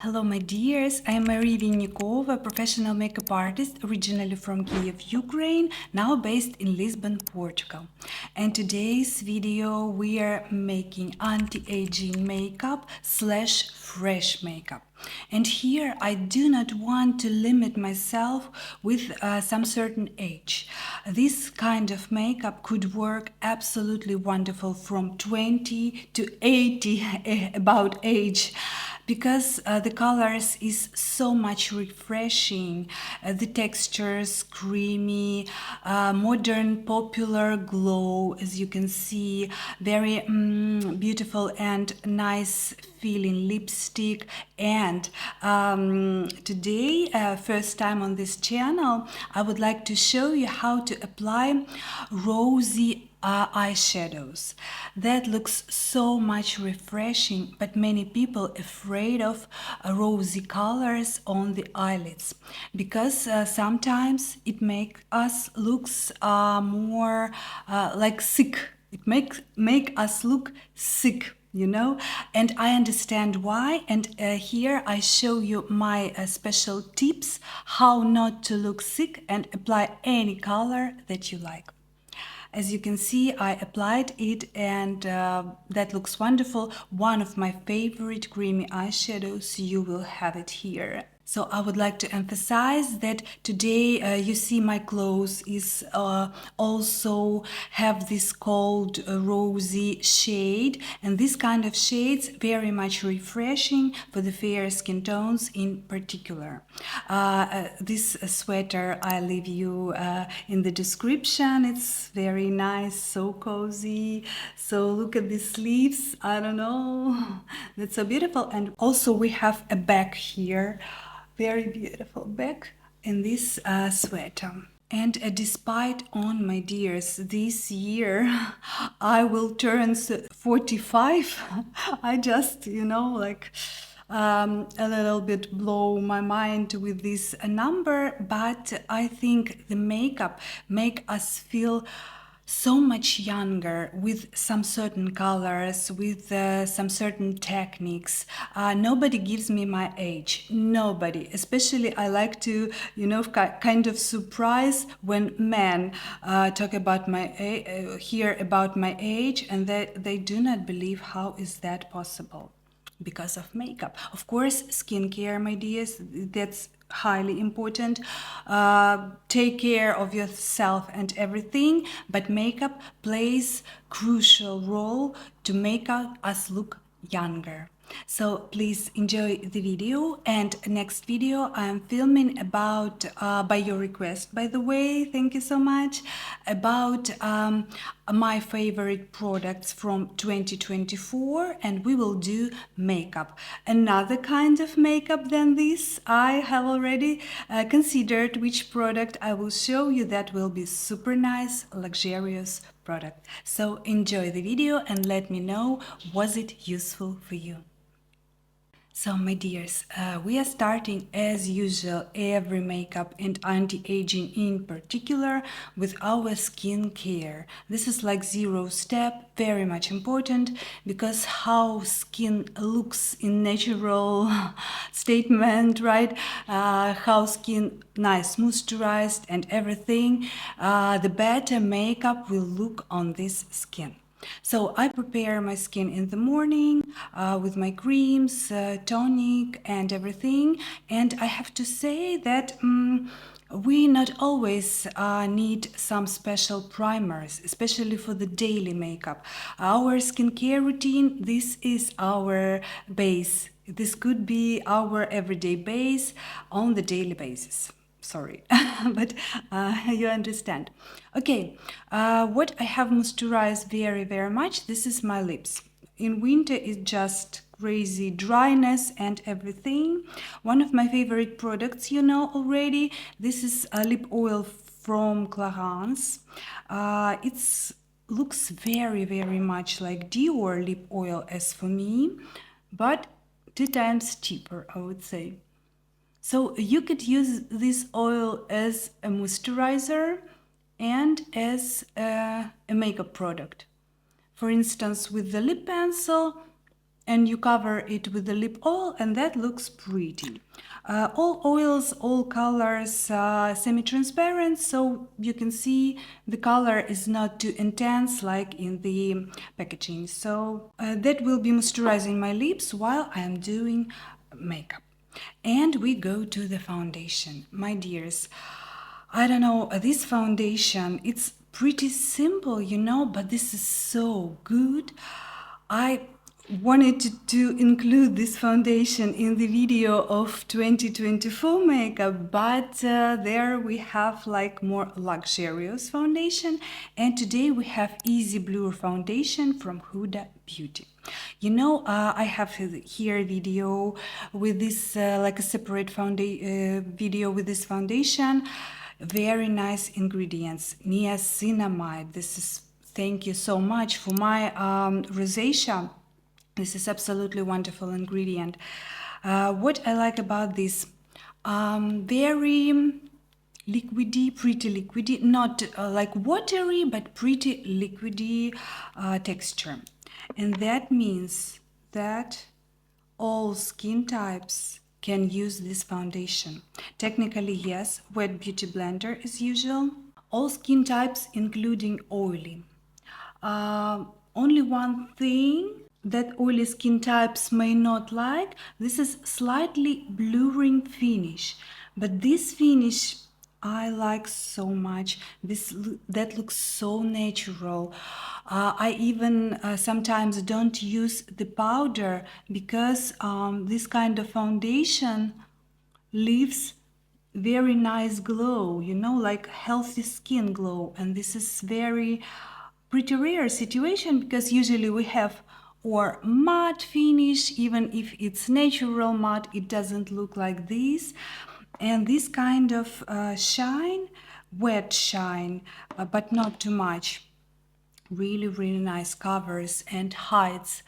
Hello my dears, I am Maria Vinnikova, professional makeup artist originally from Kiev, Ukraine, now based in Lisbon, Portugal. And today's video we are making anti-aging makeup / fresh makeup. And here I do not want to limit myself with some certain age. This kind of makeup could work absolutely wonderful from 20 to 80 about age, because the colors is so much refreshing, the textures creamy, modern popular glow, as you can see, very beautiful and nice feeling lipstick. And today, first time on this channel, I would like to show you how to apply Rosie eyeshadows. That looks so much refreshing, but many people afraid of rosy colors on the eyelids, because sometimes it makes us looks more like sick. It make us look sick, you know, and I understand why. And here I show you my special tips how not to look sick and apply any color that you like. As you can see, I applied it, and that looks wonderful. One of my favorite creamy eyeshadows. You will have it here. So I would like to emphasize that today you see my clothes is also have this cold rosy shade, and this kind of shades very much refreshing for the fair skin tones in particular. This sweater I leave you in the description. It's very nice, so cozy. So look at the sleeves. I don't know, that's so beautiful. And also we have a bag here, very beautiful bag in this sweater. And despite on, my dears, this year I will turn 45. I just, you know, like a little bit blow my mind with this number, but I think the makeup make us feel so much younger with some certain colors, with some certain techniques. Nobody gives me my age, nobody. Especially I like to, you know, kind of surprise when men talk about my hear about my age, and they do not believe how is that possible. Because of makeup. Of course, skincare, my dears, that's highly important. Take care of yourself and everything, but makeup plays crucial role to make us look younger. So please enjoy the video, and next video I'm filming about, by your request by the way, thank you so much, about my favorite products from 2024, and we will do makeup. Another kind of makeup than this, I have already considered which product I will show you that will be super nice, luxurious product. So enjoy the video and let me know, was it useful for you? So my dears, we are starting as usual every makeup and anti-aging in particular with our skin care. This is like 0 step, very much important, because how skin looks in natural statement, right? How skin nice moisturized and everything, the better makeup will look on this skin. So I prepare my skin in the morning with my creams, tonic and everything. And I have to say that we not always need some special primers, especially for the daily makeup. Our skincare routine, this is our base. This could be our everyday base on the daily basis. Sorry, but you understand. Okay, what I have moisturized very much, this is my lips. In winter it's just crazy dryness and everything. One of my favorite products, you know already, this is a lip oil from Clarins. It looks very much like Dior lip oil as for me, but 2 times cheaper, I would say. So you could use this oil as a moisturizer and as a makeup product. For instance, with the lip pencil and you cover it with the lip oil, and that looks pretty. All oils, all colors, semi-transparent, so you can see the color is not too intense like in the packaging. So that will be moisturizing my lips while I am doing makeup. And we go to the foundation. My dears, I don't know, this foundation, it's pretty simple, you know, but this is so good. I wanted to include this foundation in the video of 2024 makeup, but there we have like more luxurious foundation, and today we have Easy Blur foundation from Huda Beauty. You know, I have here a video with this like a separate video with this foundation. Very nice ingredients. Niacinamide. This is, thank you so much for my rosacea. This is absolutely wonderful ingredient. What I like about this, very liquidy, pretty liquidy, not like watery, but pretty liquidy texture. And that means that all skin types can use this foundation. Technically, yes, wet beauty blender is usual. All skin types, including oily. Only one thing that oily skin types may not like, this is slightly blurring finish, but this finish I like so much. That looks so natural. I even sometimes don't use the powder because this kind of foundation leaves very nice glow, you know, like healthy skin glow, and this is very pretty rare situation because usually we have or matte finish. Even if it's natural matte, it doesn't look like this. And this kind of shine, wet shine, but not too much, really nice, covers and hides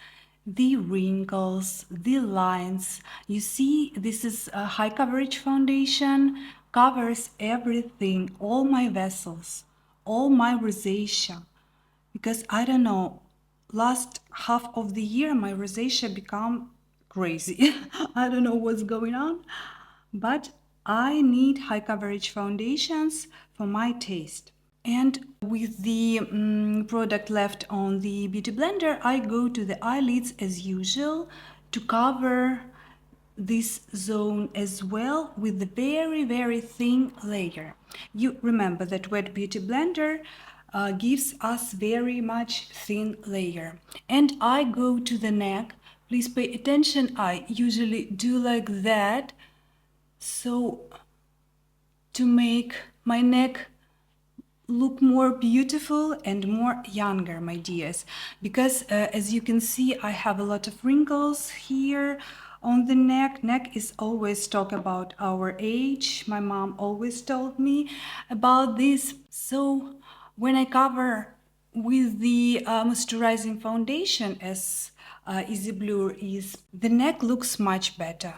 the wrinkles, the lines. You see, this is a high coverage foundation, covers everything, all my vessels, all my rosacea. Because I don't know, last half of the year my rosacea become crazy. I don't know what's going on, but I need high coverage foundations for my taste. And with the product left on the beauty blender, I go to the eyelids as usual to cover this zone as well with the very thin layer. You remember that wet beauty blender gives us very much thin layer. And I go to the neck. Please pay attention, I usually do like that, so to make my neck look more beautiful and more younger, my dears, because as you can see, I have a lot of wrinkles here on the neck. Neck is always talk about our age. My mom always told me about this. So when I cover with the moisturizing foundation, as Easy Blur is, the neck looks much better,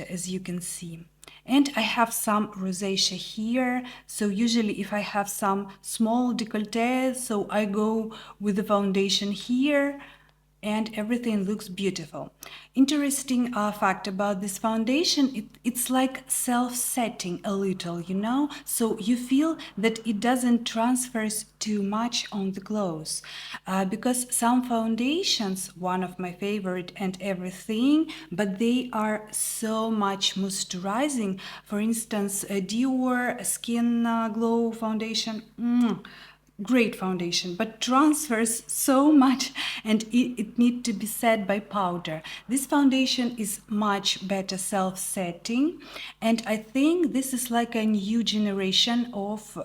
as you can see. And I have some rosacea here, so usually if I have some small décolleté, so I go with the foundation here and everything looks beautiful. Interesting fact about this foundation, it's like self-setting a little, you know, so you feel that it doesn't transfer too much on the clothes, because some foundations, one of my favorite and everything, but they are so much moisturizing. For instance, a Dior Skin Glow foundation, great foundation, but transfers so much, and it needs to be set by powder. This foundation is much better self-setting, and I think this is like a new generation of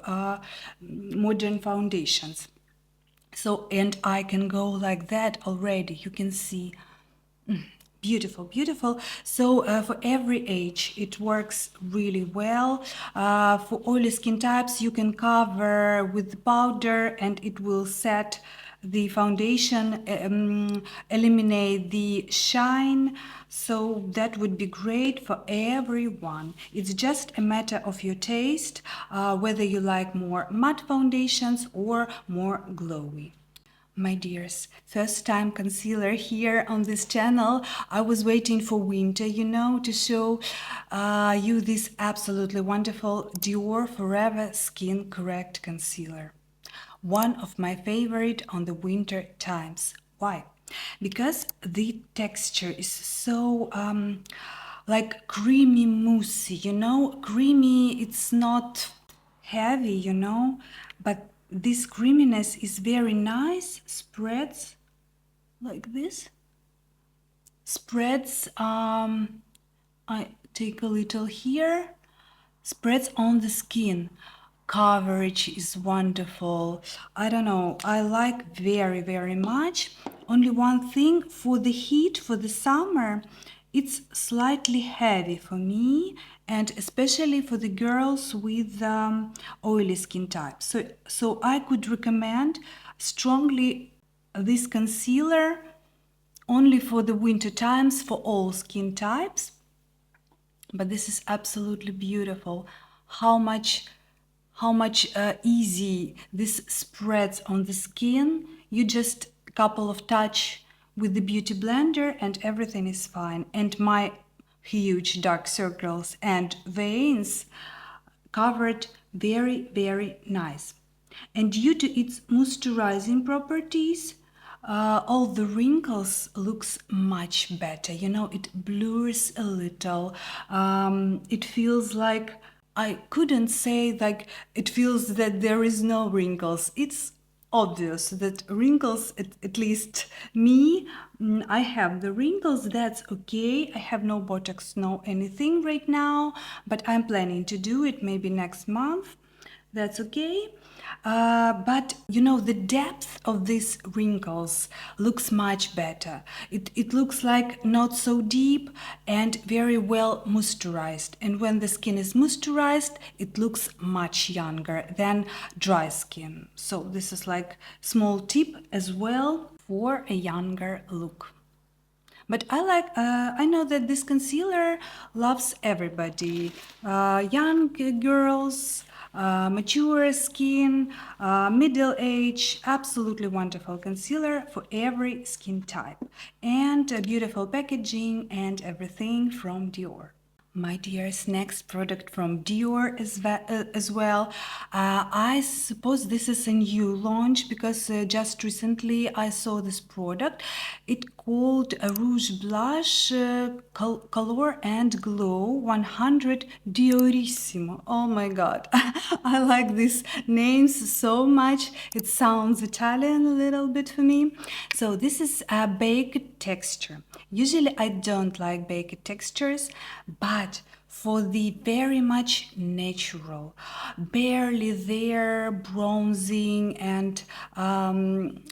modern foundations. So, and I can go like that already, you can see. Beautiful. So for every age it works really well. For oily skin types, you can cover with powder and it will set the foundation, eliminate the shine, so that would be great for everyone. It's just a matter of your taste, whether you like more matte foundations or more glowy. My dears, first time concealer here on this channel. I was waiting for winter, you know, to show you this absolutely wonderful Dior Forever Skin Correct Concealer. One of my favorite on the winter times. Why? Because the texture is so like creamy moussey, you know, creamy. It's not heavy, you know, but this creaminess is very nice, spreads like this, spreads, I take a little here, spreads on the skin. Coverage is wonderful. I don't know, I like very, very much. Only one thing, for the heat, for the summer, it's slightly heavy for me, and especially for the girls with oily skin type. So I could recommend strongly this concealer only for the winter times for all skin types. But this is absolutely beautiful. How much easy this spreads on the skin. You just couple of touch with the beauty blender and everything is fine. And my huge dark circles and veins covered very, very nice. And due to its moisturizing properties, all the wrinkles looks much better. You know, it blurs a little. It feels like, I couldn't say like it feels that there is no wrinkles. It's obvious that wrinkles, at least me, I have the wrinkles. That's okay. I have no Botox, no anything right now, but I'm planning to do it maybe next month. That's okay. But you know, the depth of these wrinkles looks much better. It looks like not so deep and very well moisturized. And when the skin is moisturized, it looks much younger than dry skin. So this is like small tip as well for a younger look. But I know that this concealer loves everybody, young girls, mature skin, middle age. Absolutely wonderful concealer for every skin type, and beautiful packaging and everything from Dior. My dears, next product from Dior as well. I suppose this is a new launch because just recently I saw this product. It called a Rouge Blush Color and Glow 100 Diorissimo. Oh my god, I like these names so much. It sounds Italian a little bit for me. So this is a baked texture. Usually I don't like baked textures, but for the very much natural, barely there bronzing and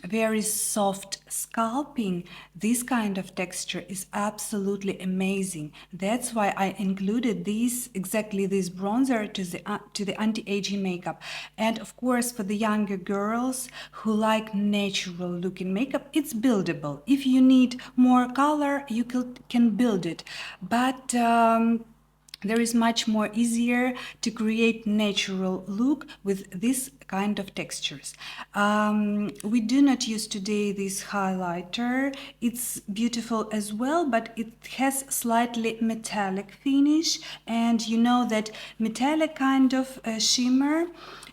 very soft scalping, this kind of texture is absolutely amazing. That's why I included exactly this bronzer to the anti-aging makeup. And of course, for the younger girls who like natural looking makeup, it's buildable. If you need more color, you can build it, but there is much more easier to create natural look with this kind of textures. We do not use today this highlighter. It's beautiful as well, but it has slightly metallic finish, and you know that metallic kind of shimmer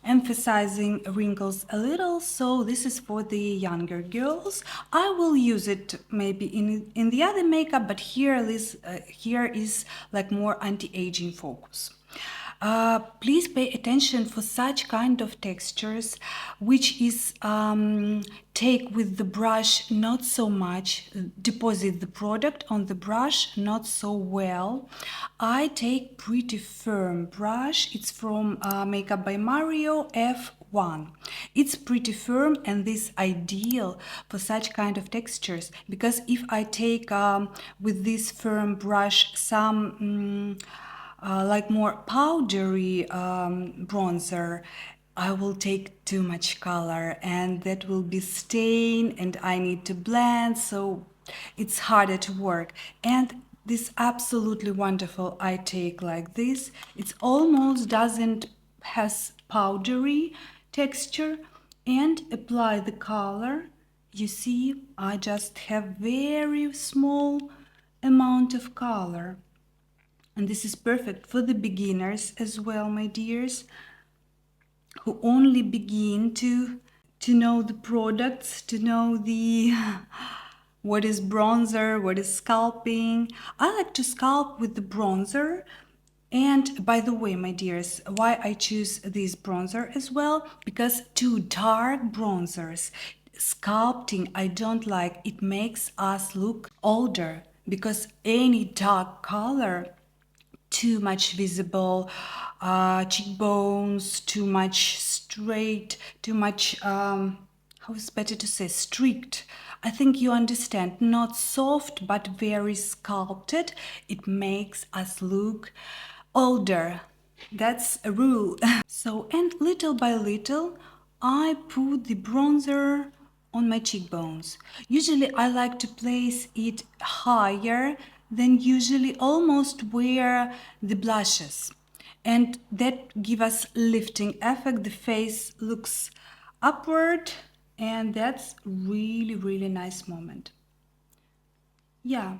emphasizing wrinkles a little, so this is for the younger girls. I will use it maybe in the other makeup, but here is like more anti-aging focus. Please pay attention for such kind of textures, which is take with the brush not so much, deposit the product on the brush not so well. I take pretty firm brush. It's from Makeup by Mario F1. It's pretty firm, and this ideal for such kind of textures, because if I take with this firm brush some like more powdery bronzer, I will take too much color and that will be stain and I need to blend, so it's harder to work. And this absolutely wonderful I take like this. It's almost doesn't has powdery texture, and apply the color you see, I just have very small amount of color. And this is perfect for the beginners as well, my dears, who only begin to know the products, to know the what is bronzer, what is sculpting. I like to sculpt with the bronzer. And by the way, my dears, why I choose this bronzer as well? Because too dark bronzers, sculpting, I don't like. It makes us look older because any dark color, too much visible cheekbones, too much straight, too much, how is better to say, strict. I think you understand, not soft but very sculpted. It makes us look older. That's a rule. So, and little by little, I put the bronzer on my cheekbones. Usually I like to place it higher than usually, almost where the blushes. And that give us lifting effect. The face looks upward, and that's really, really nice moment. Yeah.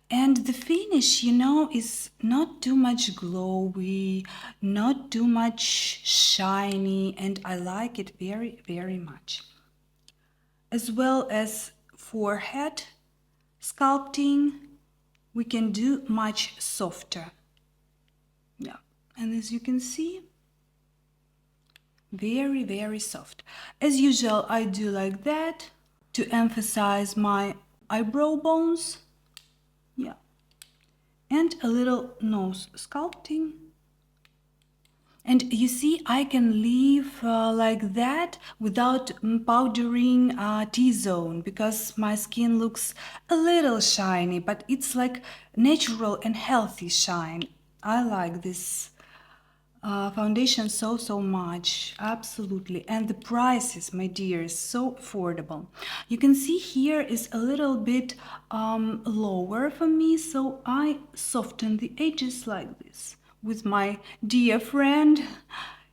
And the finish, you know, is not too much glowy, not too much shiny, and I like it very, very much. As well as forehead sculpting, we can do much softer. Yeah, and as you can see, very, very soft. As usual, I do like that to emphasize my eyebrow bones. Yeah. And a little nose sculpting. And you see, I can leave like that without powdering T-zone, because my skin looks a little shiny, but it's like natural and healthy shine. I like this foundation so much, absolutely. And the prices, my dears, so affordable. You can see here is a little bit lower for me, so I soften the edges like this with my dear friend.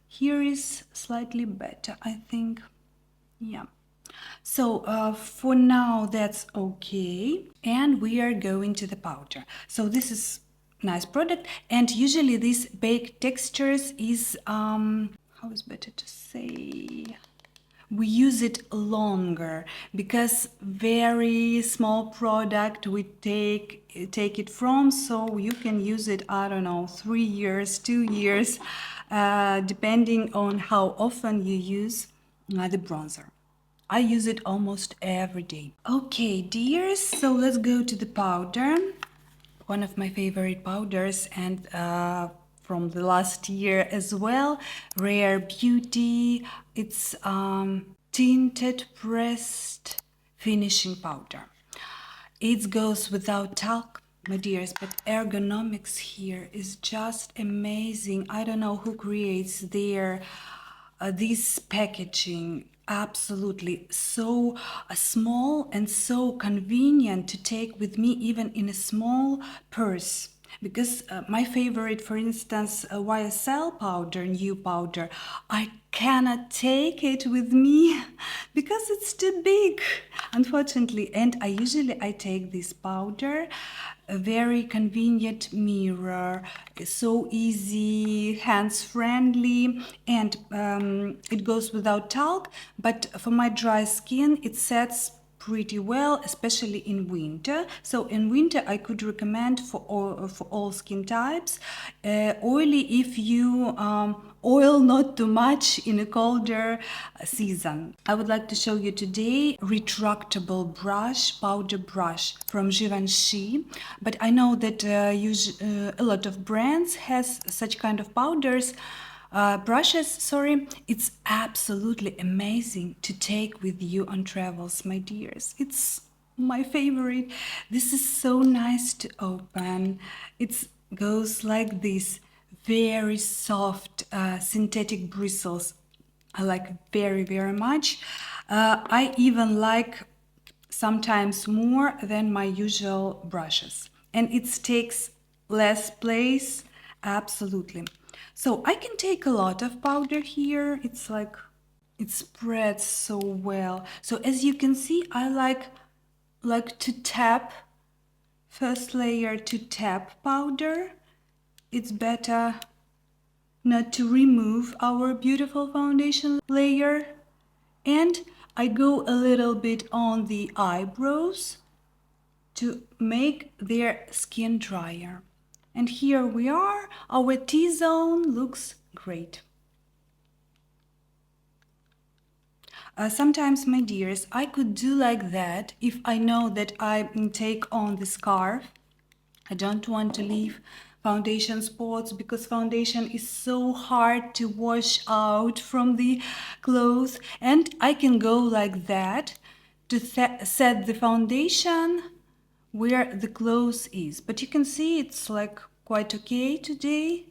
Here is slightly better, I think. Yeah. So for now that's okay, and we are going to the powder. So this is nice product, and usually this baked textures is how is better to say, we use it longer because very small product we take it from, so you can use it, I don't know, 3 years, 2 years, depending on how often you use the bronzer. I use it almost every day. Okay, dears, so let's go to the powder. One of my favorite powders, and from the last year as well, Rare Beauty. It's tinted pressed finishing powder. It goes without talc, my dears, but ergonomics here is just amazing. I don't know who creates their this packaging. Absolutely so small and so convenient to take with me, even in a small purse. Because my favorite, for instance, YSL powder, new powder, I cannot take it with me because it's too big, unfortunately. And I take this powder, a very convenient mirror, so easy, hands friendly, and it goes without talc. But for my dry skin, it sets pretty well, especially in winter. So in winter I could recommend for all skin types. Oily if you oil not too much in a colder season. I would like to show you today retractable brush, powder brush from Givenchy, but I know that a lot of brands has such kind of powders, brushes, sorry. It's absolutely amazing to take with you on travels, my dears. It's my favorite. This is so nice to open. It goes like this, very soft synthetic bristles. I like very, very much. I even like sometimes more than my usual brushes, and it takes less place, absolutely. So I can take a lot of powder here. It's like It spreads so well. So as you can see, I like to tap, first layer to tap powder. It's better not to remove our beautiful foundation layer. And I go a little bit on the eyebrows to make their skin drier. And here we are, our T-zone looks great. Sometimes, my dears, I could do like that if I know that I take on the scarf. I don't want to leave foundation spots because foundation is so hard to wash out from the clothes, and I can go like that to set the foundation where the clothes is. But you can see it's like quite okay today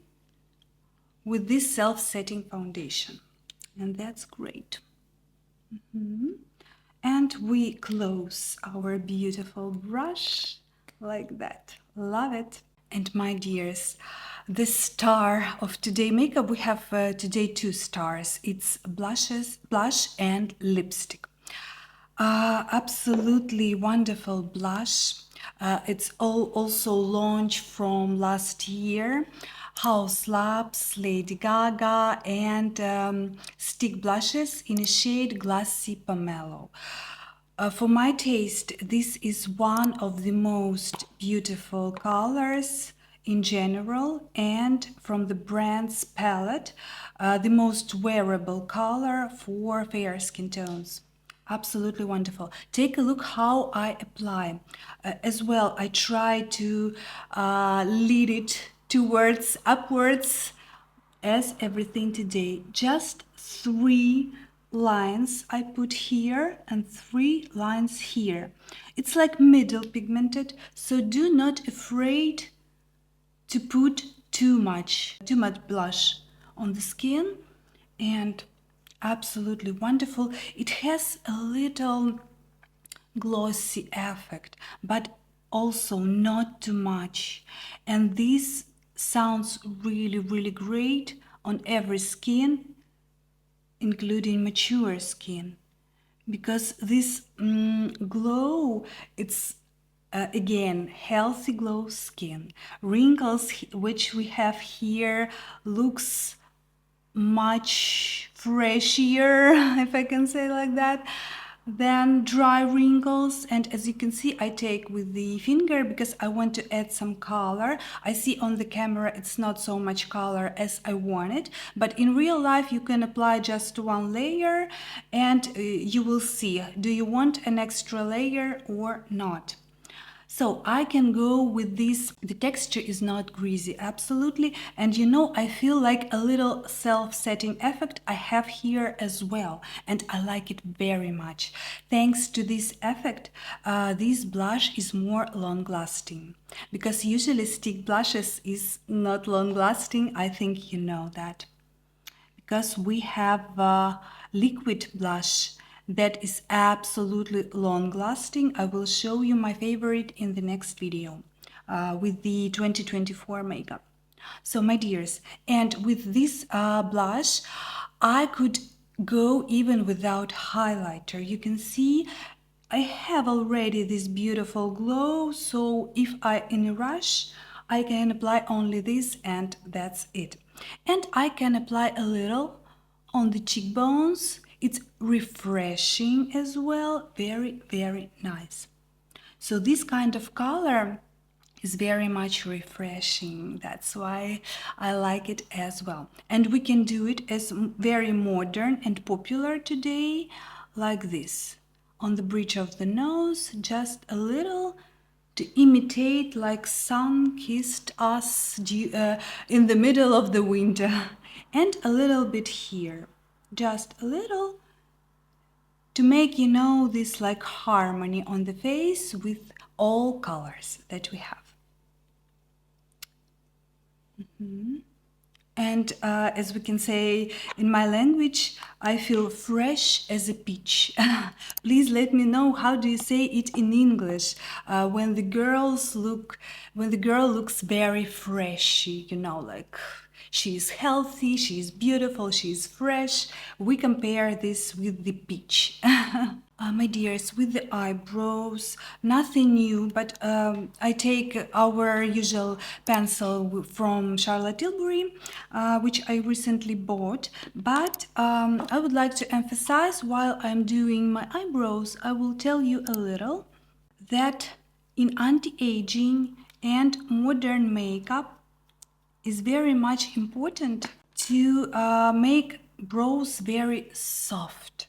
with this self-setting foundation, and that's great. And we close our beautiful brush like that. Love it. And my dears, the star of today makeup, we have today two stars. It's blush and lipstick. Absolutely wonderful blush. It's also launched from last year. HAUS Labs, Lady Gaga, and stick blushes in a shade Glassy Pomelo. For my taste, this is one of the most beautiful colors in general, and from the brand's palette, the most wearable color for fair skin tones. Absolutely wonderful. Take a look how I apply. As well, I try to lead it towards upwards as everything today. Just 3 lines I put here and 3 lines here. It's like middle pigmented, so do not afraid to put too much blush on the skin. And absolutely wonderful. It has a little glossy effect, but also not too much. And this sounds really great on every skin, including mature skin, because this glow, it's again healthy glow skin. Wrinkles which we have here looks much fresher, if I can say like that, than dry wrinkles. And as you can see, I take with the finger because I want to add some color. I see on the camera it's not so much color as I wanted, but in real life you can apply just 1 layer and you will see, do you want an extra layer or not? So I can go with this. The texture is not greasy, absolutely. And you know, I feel like a little self-setting effect I have here as well. And I like it very much. Thanks to this effect, this blush is more long-lasting. Because usually stick blushes is not long-lasting. I think you know that. Because we have liquid blush that is absolutely long-lasting. I will show you my favorite in the next video with the 2024 makeup. So my dears, and with this blush, I could go even without highlighter. You can see I have already this beautiful glow, so if I in a rush, I can apply only this and that's it. And I can apply a little on the cheekbones. It's refreshing as well, very nice. So this kind of color is very much refreshing. That's why I like it as well. And we can do it as very modern and popular today, like this. On the bridge of the nose, just a little to imitate like sun kissed us in the middle of the winter. And a little bit here, just a little, to make, you know, this like harmony on the face with all colors that we have. And as we can say in my language, I feel fresh as a peach. Please let me know how do you say it in English when the girl looks very freshy, you know, like She's healthy, she's beautiful, she's fresh. We compare this with the peach. My dears, with the eyebrows, nothing new, but I take our usual pencil from Charlotte Tilbury, which I recently bought. But I would like to emphasize while I'm doing my eyebrows, I will tell you a little that in anti-aging and modern makeup is very much important to make brows very soft,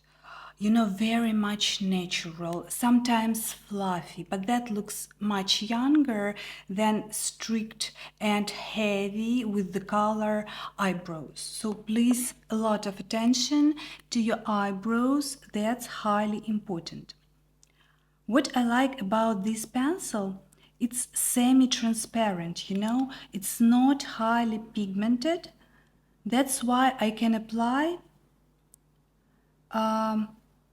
you know, very much natural, sometimes fluffy, but that looks much younger than strict and heavy with the color eyebrows. So please, a lot of attention to your eyebrows, that's highly important. What I like about this pencil, it's semi-transparent, you know, it's not highly pigmented. That's why I can apply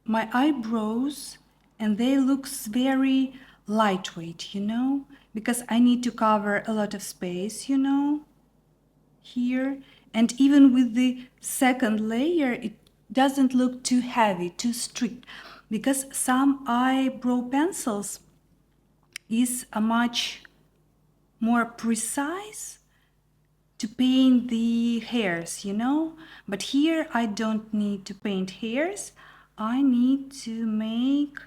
my eyebrows and they looks very lightweight, you know, because I need to cover a lot of space, you know, here. And even with the second layer, it doesn't look too heavy, too strict, because some eyebrow pencils is a much more precise to paint the hairs, you know, but here I don't need to paint hairs. I need to make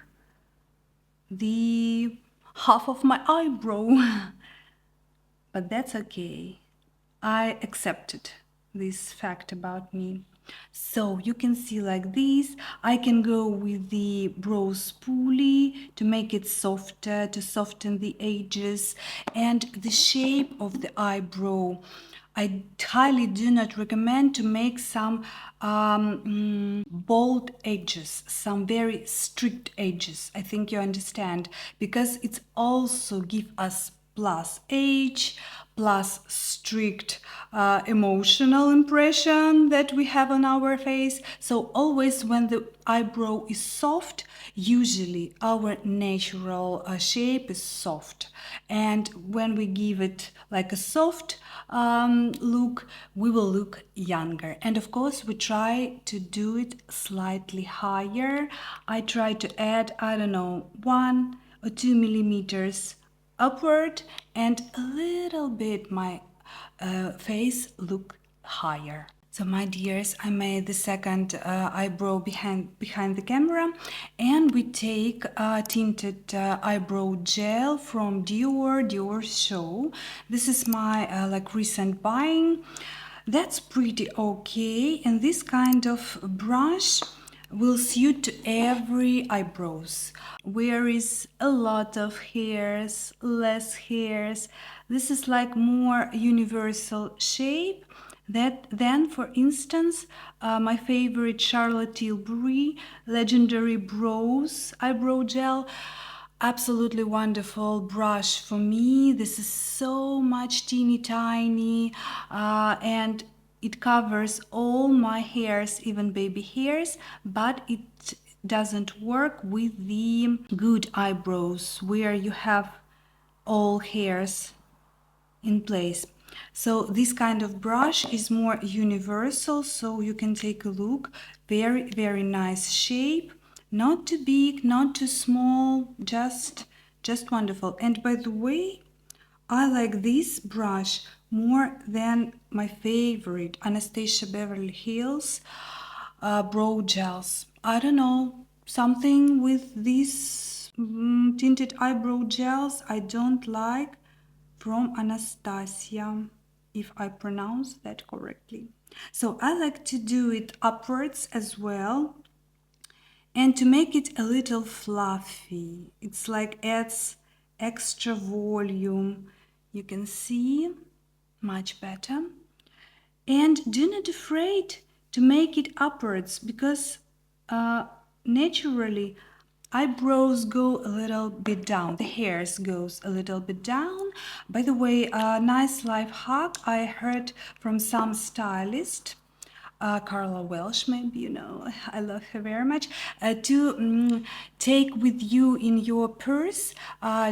the half of my eyebrow. But that's okay. I accepted this fact about me. So you can see like this. I can go with the brow spoolie to make it softer, to soften the edges and the shape of the eyebrow. I highly do not recommend to make some bold edges, some very strict edges. I think you understand, because it's also give us plus age, plus strict emotional impression that we have on our face. So always when the eyebrow is soft, usually our natural shape is soft. And when we give it like a soft look, we will look younger. And of course, we try to do it slightly higher. I try to add, I don't know, 1 or 2 millimeters upward, and a little bit my face look higher. So my dears, I made the second eyebrow behind the camera, and we take tinted eyebrow gel from Diorshow. This is my like recent buying. That's pretty okay, and this kind of brush will suit to every eyebrows. Where is a lot of hairs, less hairs. This is like more universal shape. Then, for instance, my favorite Charlotte Tilbury Legendary Brows Eyebrow Gel. Absolutely wonderful brush for me. This is so much teeny tiny and it covers all my hairs, even baby hairs, but it doesn't work with the good eyebrows where you have all hairs in place. So this kind of brush is more universal, so you can take a look. Very, very nice shape. Not too big, not too small, just wonderful. And by the way, I like this brush more than my favorite Anastasia Beverly Hills brow gels. I don't know, something with these tinted eyebrow gels I don't like from Anastasia, if I pronounce that correctly. So I like to do it upwards as well, and to make it a little fluffy. It's like adds extra volume. You can see much better. And do not afraid to make it upwards, because naturally eyebrows go a little bit down, the hairs goes a little bit down. By the way, a nice life hack I heard from some stylist. Carla Welsh, maybe you know, I love her very much, to take with you in your purse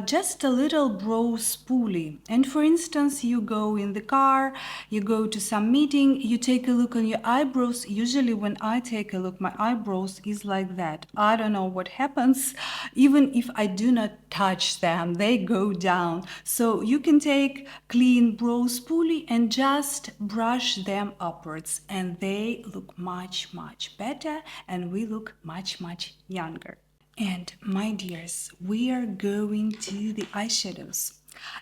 just a little brow spoolie. And for instance, you go in the car, you go to some meeting, you take a look on your eyebrows. Usually when I take a look, my eyebrows is like that. I don't know what happens. Even if I do not touch them, they go down. So you can take clean brow spoolie and just brush them upwards, and they look much better, and we look much younger. And my dears, we are going to the eyeshadows.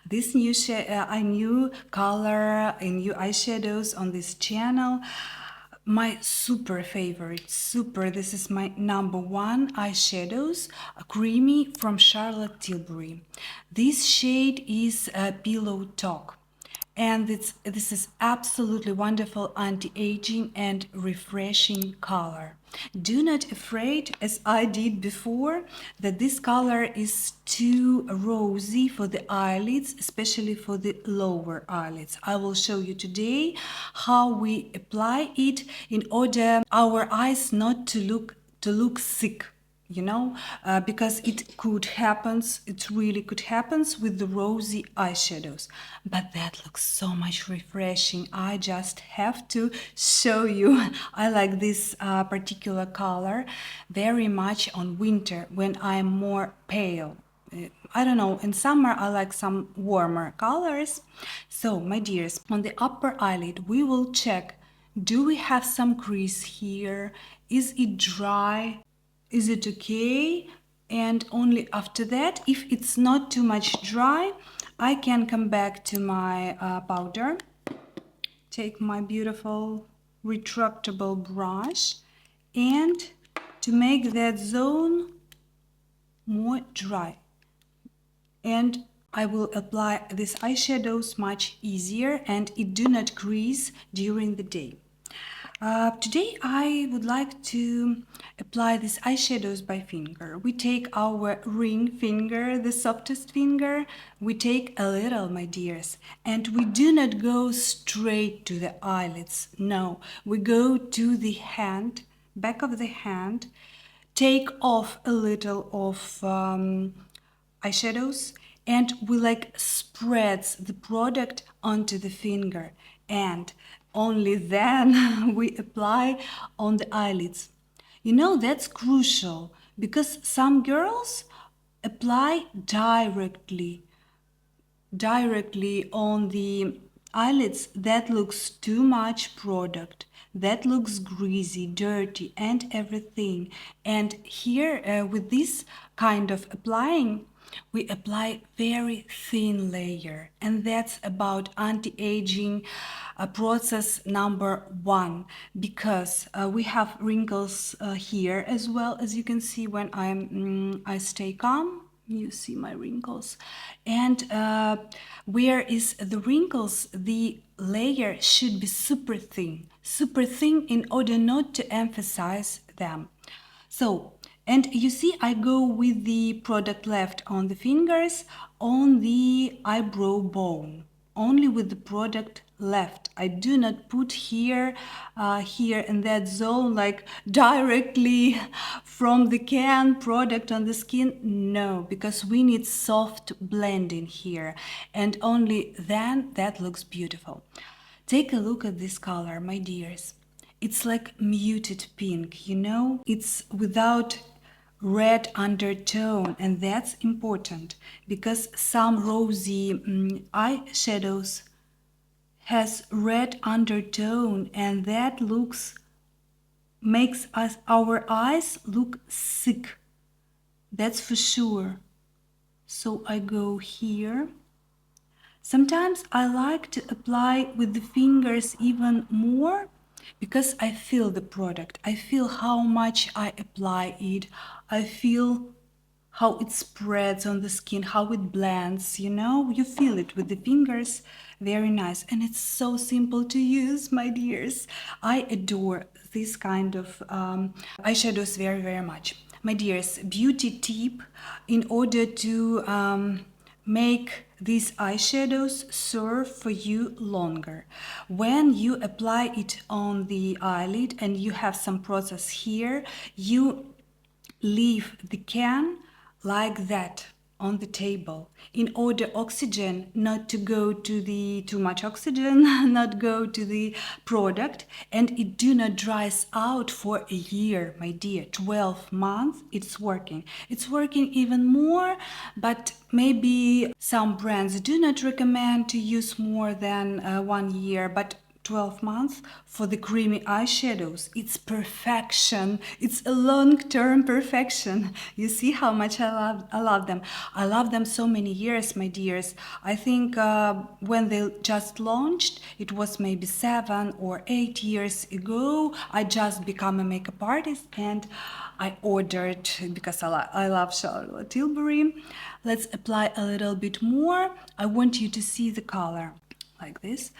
This new a new color and new eyeshadows on this channel. My super favorite, this is my #1 eyeshadows, creamy from Charlotte Tilbury. This shade is Pillow Talk. And this is absolutely wonderful anti-aging and refreshing color. Do not afraid, as I did before, that this color is too rosy for the eyelids, especially for the lower eyelids. I will show you today how we apply it in order our eyes not to look sick. You know, because it could happen, it really could happen with the rosy eyeshadows. But that looks so much refreshing. I just have to show you. I like this particular color very much on winter when I'm more pale. I don't know, in summer I like some warmer colors. So, my dears, on the upper eyelid, we will check, do we have some crease here? Is it dry? Is it okay? And only after that, if it's not too much dry, I can come back to my powder, take my beautiful retractable brush, and to make that zone more dry. And I will apply these eyeshadows much easier, and it do not crease during the day. Today I would like to apply these eyeshadows by finger. We take our ring finger, the softest finger, we take a little, my dears, and we do not go straight to the eyelids. No, we go to the hand, back of the hand, take off a little of eyeshadows, and we like spreads the product onto the finger, and only then we apply on the eyelids. You know, that's crucial because some girls apply directly on the eyelids. That looks too much product, that looks greasy, dirty, and everything. And here with this kind of applying, we apply very thin layer, and that's about anti-aging process #1, because we have wrinkles here as well, as you can see when I stay calm. You see my wrinkles, and where is the wrinkles, the layer should be super thin in order not to emphasize them. So, and you see, I go with the product left on the fingers, on the eyebrow bone, only with the product left. I do not put here in that zone, like directly from the can product on the skin. No, because we need soft blending here, and only then that looks beautiful. Take a look at this color, my dears. It's like muted pink, you know? It's without red undertone, and that's important because some rosy eyeshadows has red undertone, and that makes our eyes look sick. That's for sure. So I go here. Sometimes I like to apply with the fingers even more, because I feel the product. I feel how much I apply it. I feel how it spreads on the skin, how it blends, you know? You feel it with the fingers. Very nice. And it's so simple to use, my dears. I adore this kind of eyeshadows very much. My dears, beauty tip in order to make these eyeshadows serve for you longer. when you apply it on the eyelid and you have some process here, you leave the can like that on the table in order oxygen not to go to the too much oxygen not go to the product, and it do not dries out for a year, my dear. 12 months it's working even more, but maybe some brands do not recommend to use more than 1 year, but 12 months for the creamy eyeshadows, it's perfection. It's a long-term perfection. You see how much I love them. I love them so many years, my dears. I think when they just launched, it was maybe 7 or 8 years ago. I just become a makeup artist and I ordered, because I love Charlotte Tilbury. Let's apply a little bit more. I want you to see the color like this.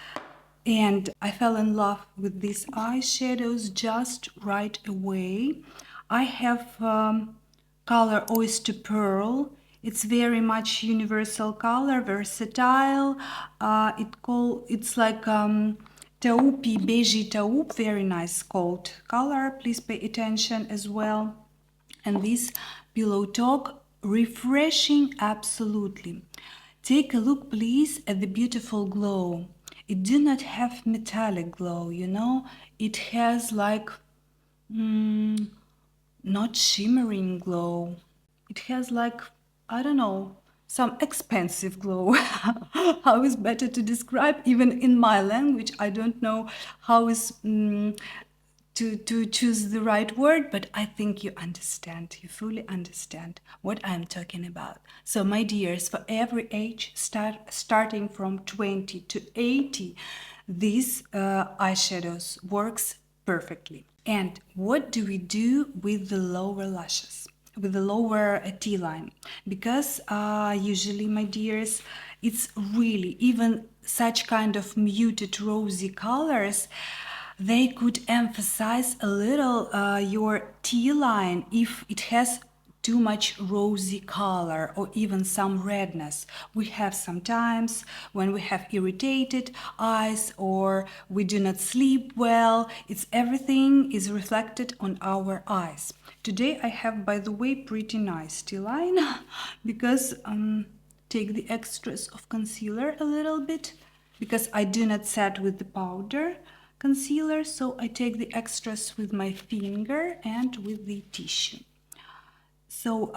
And I fell in love with these eyeshadows just right away. I have color Oyster Pearl. It's very much universal color, versatile. It's like taupe, beigey taupe, very nice cold color. Please pay attention as well. And this Pillow Talk, refreshing absolutely. Take a look, please, at the beautiful glow. It do not have metallic glow, you know. It has like not shimmering glow. It has like, I don't know, some expensive glow. How is better to describe? Even in my language, I don't know how is to choose the right word, but I think you understand, you fully understand what I'm talking about. So my dears, for every age, starting from 20 to 80, these eyeshadows works perfectly. And what do we do with the lower lashes, with the lower T-line? Because usually, my dears, it's really, even such kind of muted rosy colors, they could emphasize a little your T-line if it has too much rosy color or even some redness. We have sometimes when we have irritated eyes or we do not sleep well, everything is reflected on our eyes. Today I have, by the way, pretty nice T-line because take the extras of concealer a little bit, because I do not set with the powder concealer, so I take the extras with my finger and with the tissue. So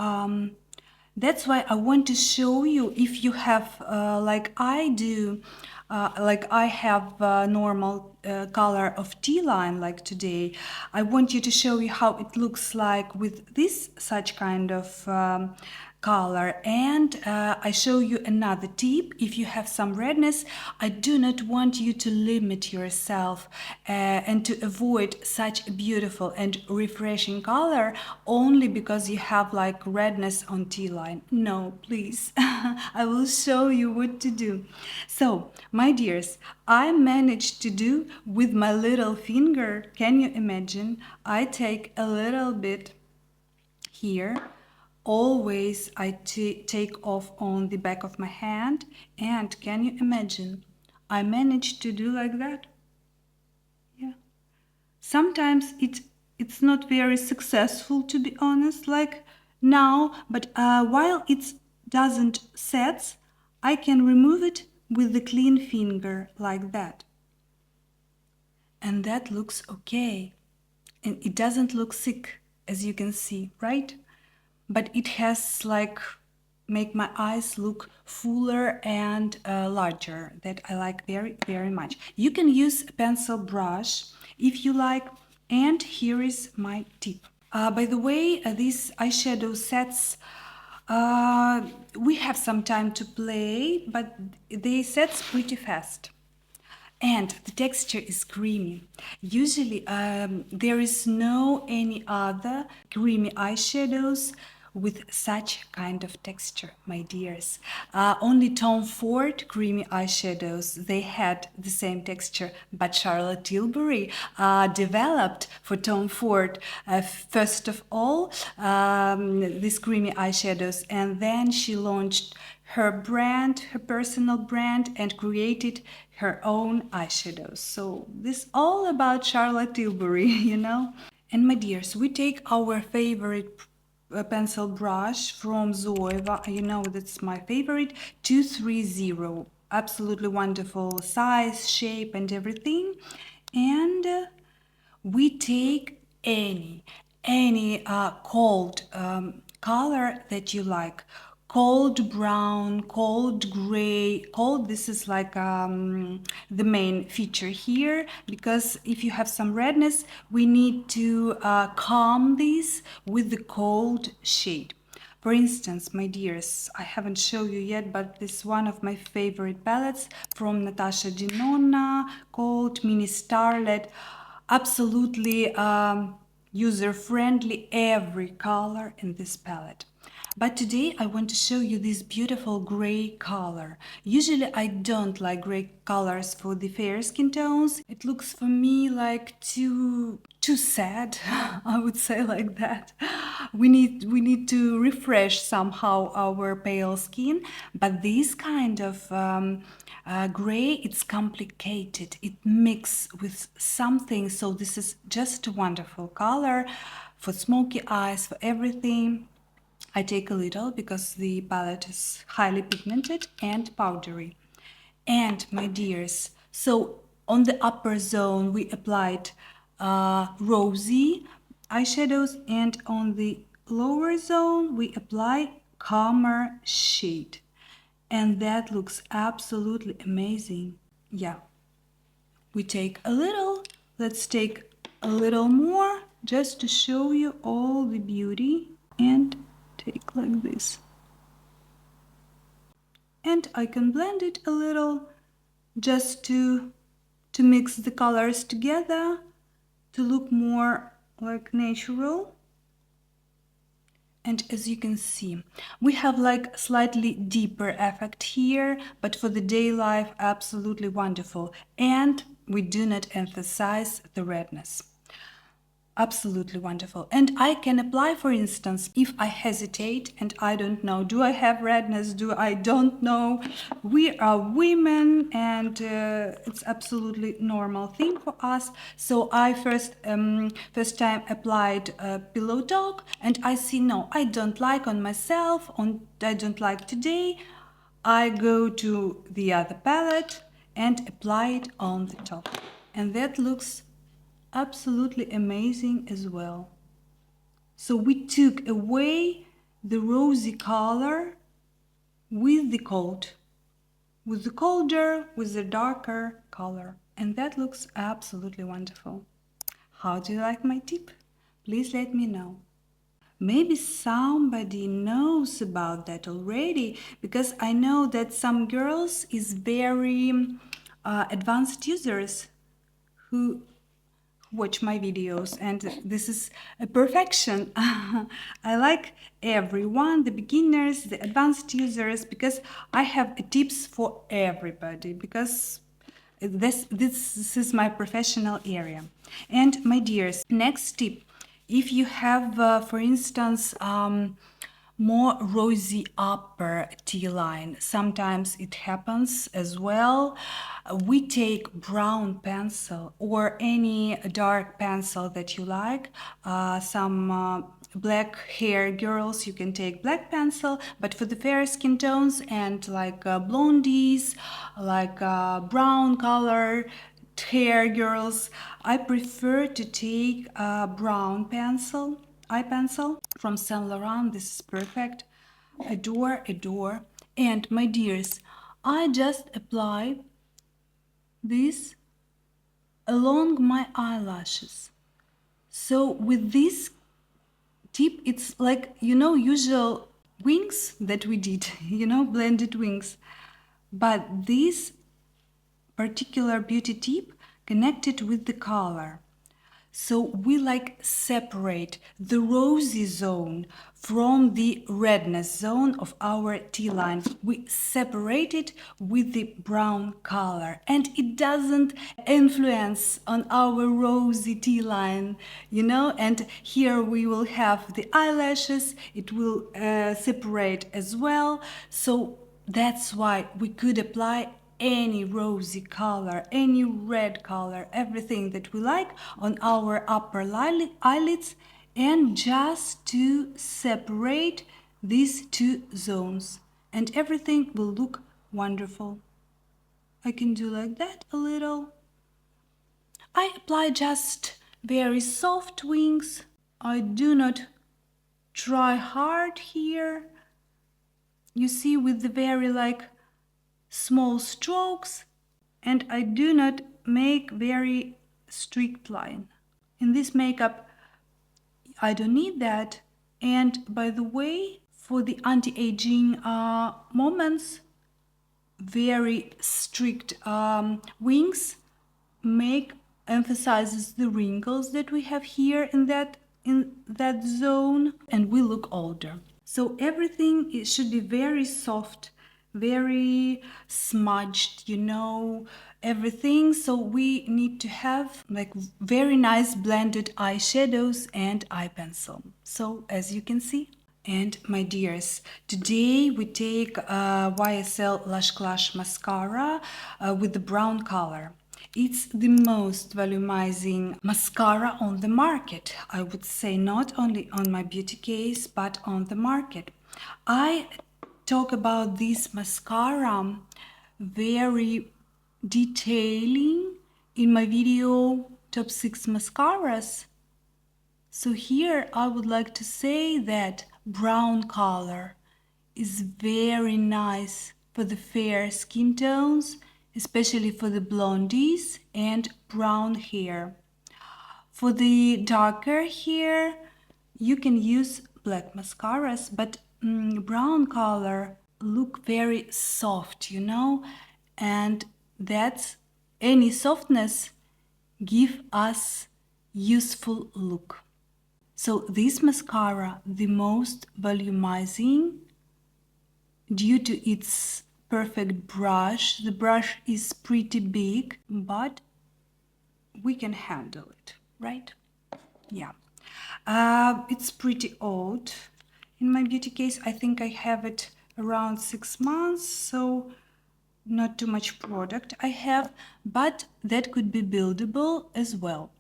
that's why I want to show you, if you have like I do, like I have normal color of T-line like today, I want you to show you how it looks like with this such kind of color. And I show you another tip. If you have some redness, I do not want you to limit yourself and to avoid such a beautiful and refreshing color only because you have like redness on T-line. No, please. I will show you what to do. So, my dears, I managed to do with my little finger, can you imagine? I take a little bit here. Always I take off on the back of my hand, and can you imagine? I managed to do like that. Yeah. Sometimes it's not very successful, to be honest, like now, but while it doesn't set, I can remove it with the clean finger like that. And that looks okay. And it doesn't look sick, as you can see, right? But it has like make my eyes look fuller and larger, that I like very, very much. You can use a pencil brush if you like. And here is my tip. By the way, these eyeshadow sets, we have some time to play, but they set pretty fast. And the texture is creamy. Usually there is no any other creamy eyeshadows with such kind of texture, my dears. Only Tom Ford creamy eyeshadows, they had the same texture, but Charlotte Tilbury developed for Tom Ford first of all these creamy eyeshadows, and then she launched her brand, her personal brand, and created her own eyeshadows. So this all about Charlotte Tilbury, you know. And my dears, we take our favorite pencil brush from ZOEVA, you know that's my favorite, 230. Absolutely wonderful size, shape, and everything. And we take any cold color that you like. Cold brown, cold gray, cold, this is like the main feature here, because if you have some redness, we need to calm this with the cold shade. For instance, my dears, I haven't shown you yet, but this is one of my favorite palettes from Natasha Denona called Mini Starlette. Absolutely user-friendly, every color in this palette. But today I want to show you this beautiful gray color. Usually I don't like gray colors for the fair skin tones. It looks for me like too sad, I would say like that. We need to refresh somehow our pale skin, but this kind of gray, it's complicated. It mixes with something, so this is just a wonderful color for smoky eyes, for everything. I take a little because the palette is highly pigmented and powdery. And my dears, so on the upper zone we applied Rosie eyeshadows, and on the lower zone we apply calmer shade. And that looks absolutely amazing. Yeah, we take a little, let's take a little more just to show you all the beauty, and take like this. And I can blend it a little just to mix the colors together to look more like natural. And as you can see, we have like slightly deeper effect here, but for the day life, absolutely wonderful. And we do not emphasize the redness. Absolutely wonderful. And I can apply, for instance, if I hesitate and I don't know, do I have redness, do I don't know. We are women, and it's absolutely normal thing for us. So I first time applied Pillow Talk, and I see, no, I don't like on myself, I don't like today. I go to the other palette and apply it on the top. And that looks absolutely amazing as well. So we took away the rosy color with the colder, with the darker color, and that looks absolutely wonderful. How do you like my tip? Please let me know. Maybe somebody knows about that already, because I know that some girls is very advanced users who watch my videos, and this is a perfection. I like everyone, the beginners, the advanced users, because I have tips for everybody, because this is my professional area. And my dears, next tip, if you have for instance more rosy upper T-line, sometimes it happens as well, we take brown pencil or any dark pencil that you like. Some black hair girls, you can take black pencil, but for the fair skin tones and like blondies, like brown color hair girls, I prefer to take a brown pencil, eye pencil from Saint Laurent. This is perfect. Adore. And my dears, I just apply this along my eyelashes. So with this tip, it's like, you know, usual wings that we did, you know, blended wings. But this particular beauty tip connected with the color. So we like separate the rosy zone from the redness zone of our T-line. We separate it with the brown color, and it doesn't influence on our rosy T-line, you know. And here we will have the eyelashes, it will separate as well. So that's why we could apply any rosy color, any red color, everything that we like on our upper eyelids, and just to separate these two zones, and everything will look wonderful. I can do like that a little. I apply just very soft wings. I do not try hard here. You see, with the very small strokes, and I do not make very strict line. In this makeup, I don't need that. And by the way, for the anti-aging moments, very strict wings emphasizes the wrinkles that we have here in that zone, and we look older. So everything should be very soft, very smudged, everything. So we need to have very nice blended eyeshadows and eye pencil. So as you can see. And my dears, today we take YSL Lash Clash mascara with the brown color. It's the most volumizing mascara on the market. I would say not only on my beauty case, but on the market. I talk about this mascara very detailing in my video top 6 mascaras. So here I would like to say that brown color is very nice for the fair skin tones, especially for the blondies and brown hair. For the darker hair, you can use black mascaras, but brown color look very soft, and that's any softness give us useful look. So this mascara, the most volumizing due to its perfect brush. The brush is pretty big, but we can handle it, right? Yeah. It's pretty old. In my beauty case, I think I have it around 6 months, so not too much product I have, but that could be buildable as well.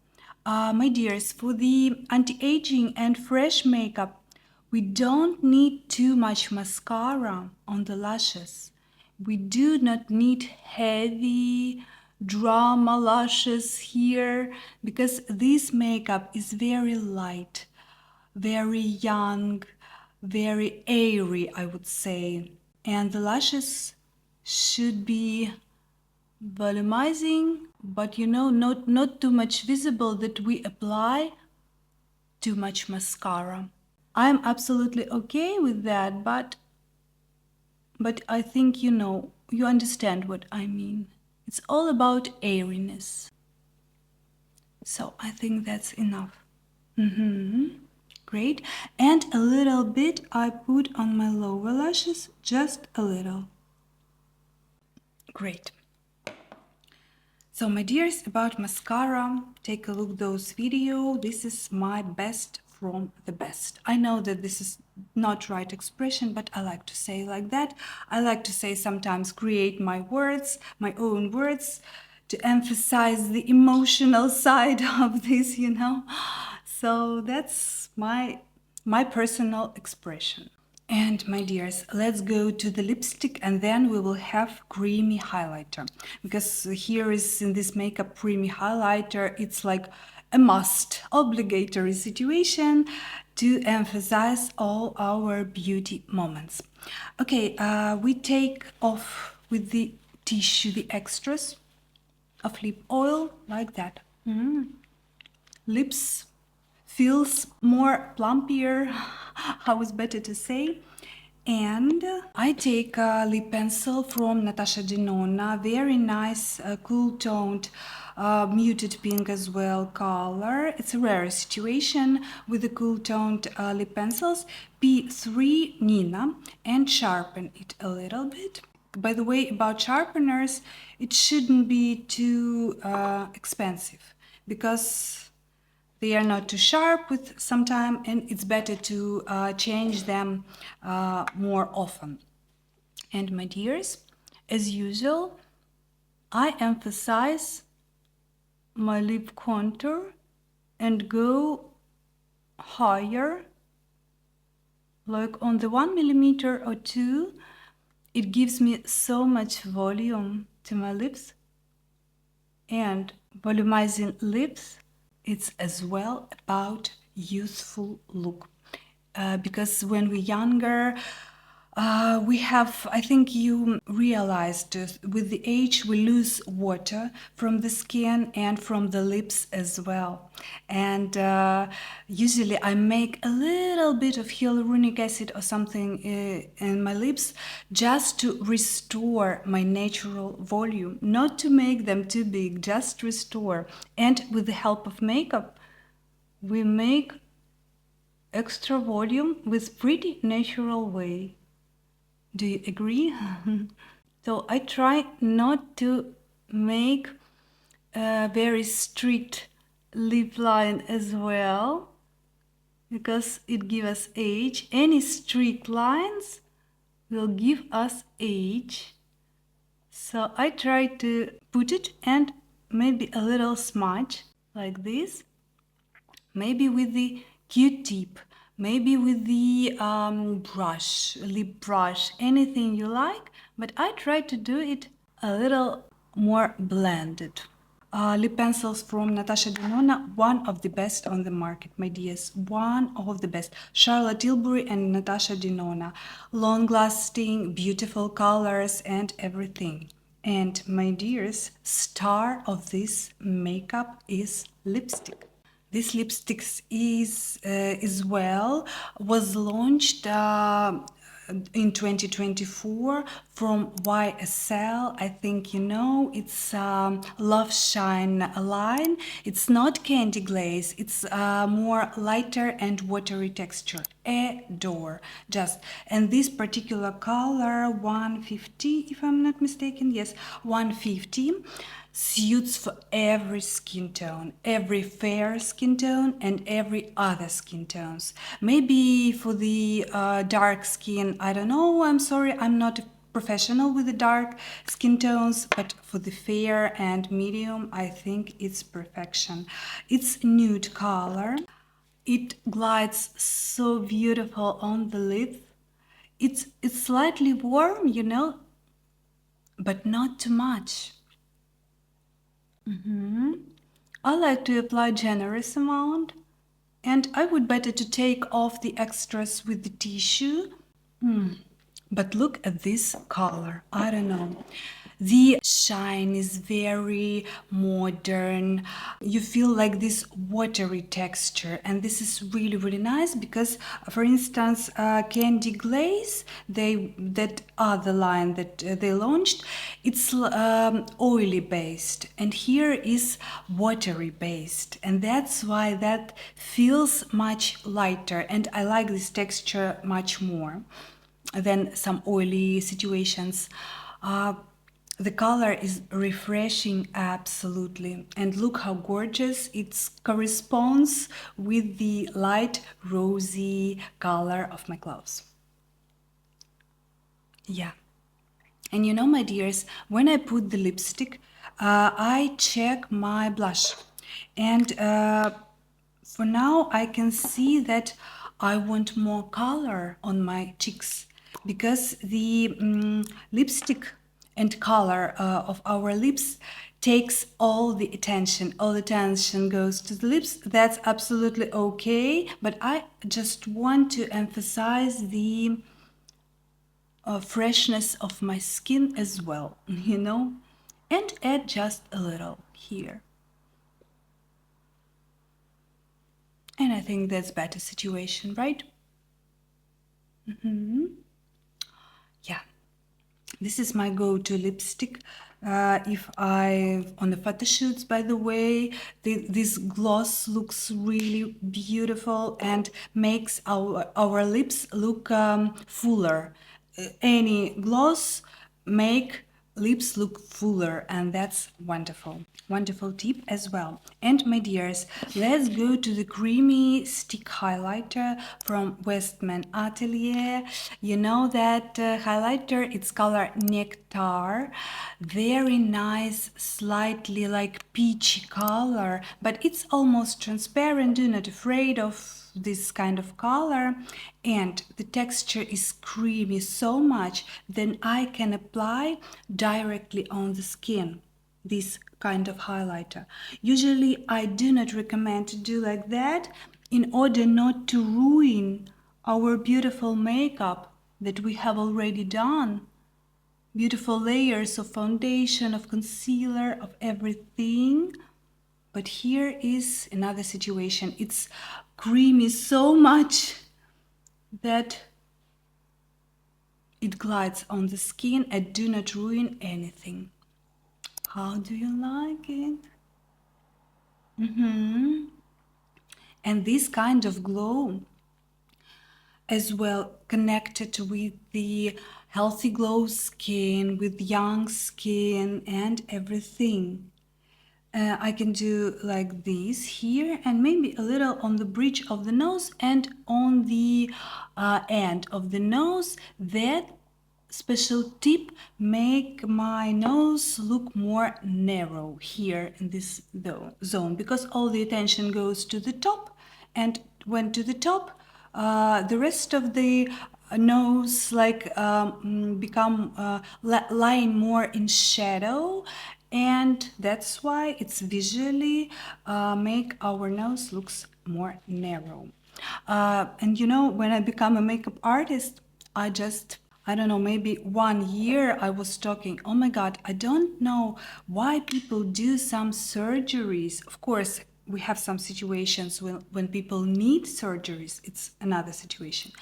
My dears, for the anti-aging and fresh makeup, we don't need too much mascara on the lashes. We do not need heavy drama lashes here, because this makeup is very light, very young, very airy, I would say. And the lashes should be volumizing, but not too much visible that we apply too much mascara. I'm absolutely okay with that, but I think you understand what I mean. It's all about airiness. So I think that's enough. Great. And a little bit I put on my lower lashes, just a little. Great. So my dears, about mascara, take a look those video. This is my best from the best. I know that this is not right expression, but I like to say like that. I like to say sometimes create my words, my own words, to emphasize the emotional side of this, So that's my personal expression. And my dears, let's go to the lipstick, and then we will have creamy highlighter, because here is in this makeup creamy highlighter, it's like a must, obligatory situation to emphasize all our beauty moments. Okay, we take off with the tissue the extras of lip oil like that. Lips feels more plumpier, how is better to say. And I take a lip pencil from Natasha Denona, very nice, cool toned, muted pink as well color. It's a rare situation with the cool toned lip pencils. P3 Nina, and sharpen it a little bit. By the way, about sharpeners, it shouldn't be too expensive, because they are not too sharp with some time, and it's better to change them more often. And my dears, as usual, I emphasize my lip contour and go higher, like on the 1 millimeter or 2. It gives me so much volume to my lips, and volumizing lips, it's as well about youthful look. Because when we're younger, we have, I think you realized, with the age we lose water from the skin and from the lips as well. And usually I make a little bit of hyaluronic acid or something in my lips just to restore my natural volume, not to make them too big, just restore. And with the help of makeup, we make extra volume with pretty natural way. Do you agree? So I try not to make a very strict lip line as well, because it gives us age. Any strict lines will give us age. So I try to put it and maybe a little smudge like this, maybe with the Q-tip, maybe with the brush, lip brush, anything you like, but I try to do it a little more blended. Lip pencils from Natasha Denona, one of the best on the market, my dears, one of the best. Charlotte Tilbury and Natasha Denona, long-lasting, beautiful colors and everything. And my dears, star of this makeup is lipstick. This lipstick is as well was launched in 2024 from YSL. I think you know it's Love Shine line. It's not candy glaze, it's more lighter and watery texture. Adore just. And this particular color 150, if I'm not mistaken, yes, 150, suits for every skin tone, every fair skin tone and every other skin tones. Maybe for the dark skin, I don't know, I'm sorry, I'm not a professional with the dark skin tones, but for the fair and medium, I think it's perfection. It's nude color. It glides so beautiful on the lip. It's slightly warm, you know, but not too much. I like to apply generous amount, and I would better to take off the extras with the tissue. But look at this color, I don't know. The shine is very modern. You feel like this watery texture, and this is really, really nice because, for instance, Candy Glaze, that other line that they launched, it's oily based, and here is watery based, and that's why that feels much lighter, and I like this texture much more than some oily situations. The color is refreshing, absolutely. And look how gorgeous it corresponds with the light rosy color of my clothes. Yeah. And you know, my dears, when I put the lipstick, I check my blush. And for now, I can see that I want more color on my cheeks, because the lipstick and color of our lips takes all the attention goes to the lips. That's absolutely okay, but I just want to emphasize the freshness of my skin as well, you know, and add just a little here. And I think that's better situation, right? Yeah. This is my go-to lipstick. If I, on the photo shoots, by the way, this gloss looks really beautiful and makes our lips look fuller. Any gloss make lips look fuller, and that's wonderful. Wonderful tip as well. And my dears, let's go to the creamy stick highlighter from Westman Atelier. You know that highlighter, it's color Nectar. Very nice, slightly like peachy color, but it's almost transparent. Do not afraid of this kind of color, and the texture is creamy so much then I can apply directly on the skin this kind of highlighter. Usually I do not recommend to do like that in order not to ruin our beautiful makeup that we have already done. Beautiful layers of foundation, of concealer, of everything. But here is another situation. It's creamy so much that it glides on the skin and do not ruin anything. How do you like it? And this kind of glow as well connected with the healthy glow skin, with young skin and everything. I can do like this here and maybe a little on the bridge of the nose and on the end of the nose. That special tip make my nose look more narrow here in this zone, because all the attention goes to the top, and when to the top the rest of the nose like become lying more in shadow, and that's why it's visually make our nose looks more narrow. And you know, when I become a makeup artist, I don't know, maybe 1 year I was talking, oh my God, I don't know why people do some surgeries. Of course, we have some situations when people need surgeries, it's another situation.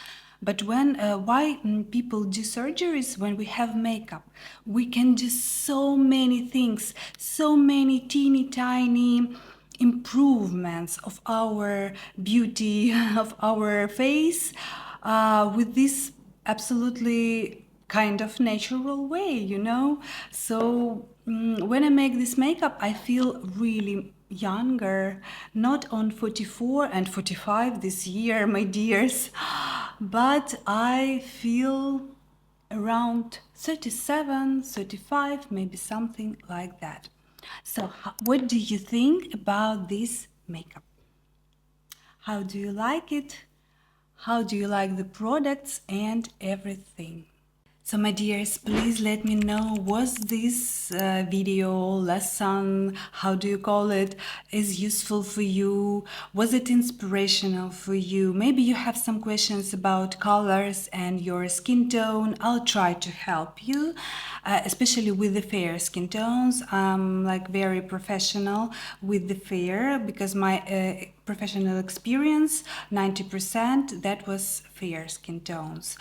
But when why people do surgeries when we have makeup? We can do so many things, so many teeny tiny improvements of our beauty, of our face, with this absolutely kind of natural way, you know? So when I make this makeup, I feel really younger, not on 44 and 45 this year, my dears, but I feel around 37, 35, maybe something like that. So what do you think about this makeup? How do you like it? How do you like the products and everything? So my dears, please let me know, was this video, lesson, how do you call it, is useful for you? Was it inspirational for you? Maybe you have some questions about colors and your skin tone. I'll try to help you, especially with the fair skin tones. I'm like very professional with the fair because my professional experience, 90%, that was fair skin tones.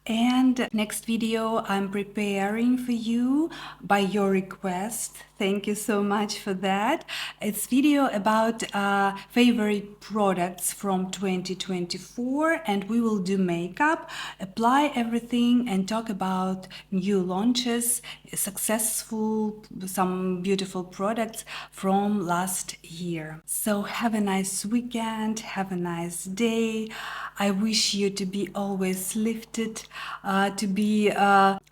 And next video I'm preparing for you by your request. Thank you so much for that. It's video about favorite products from 2024, and we will do makeup, apply everything and talk about new launches, successful, some beautiful products from last year. So have a nice weekend, have a nice day. I wish you to be always lifted, to be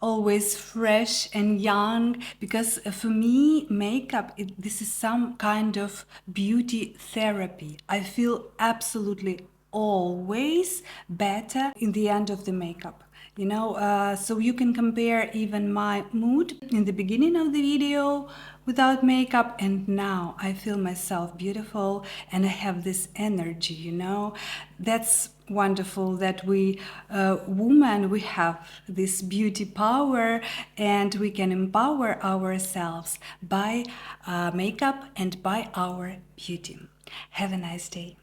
always fresh and young, because for me makeup, this is some kind of beauty therapy. I feel absolutely always better in the end of the makeup, you know. So you can compare even my mood in the beginning of the video without makeup, and now I feel myself beautiful and I have this energy, you know. That's wonderful that we women, we have this beauty power, and we can empower ourselves by makeup and by our beauty. Have a nice day.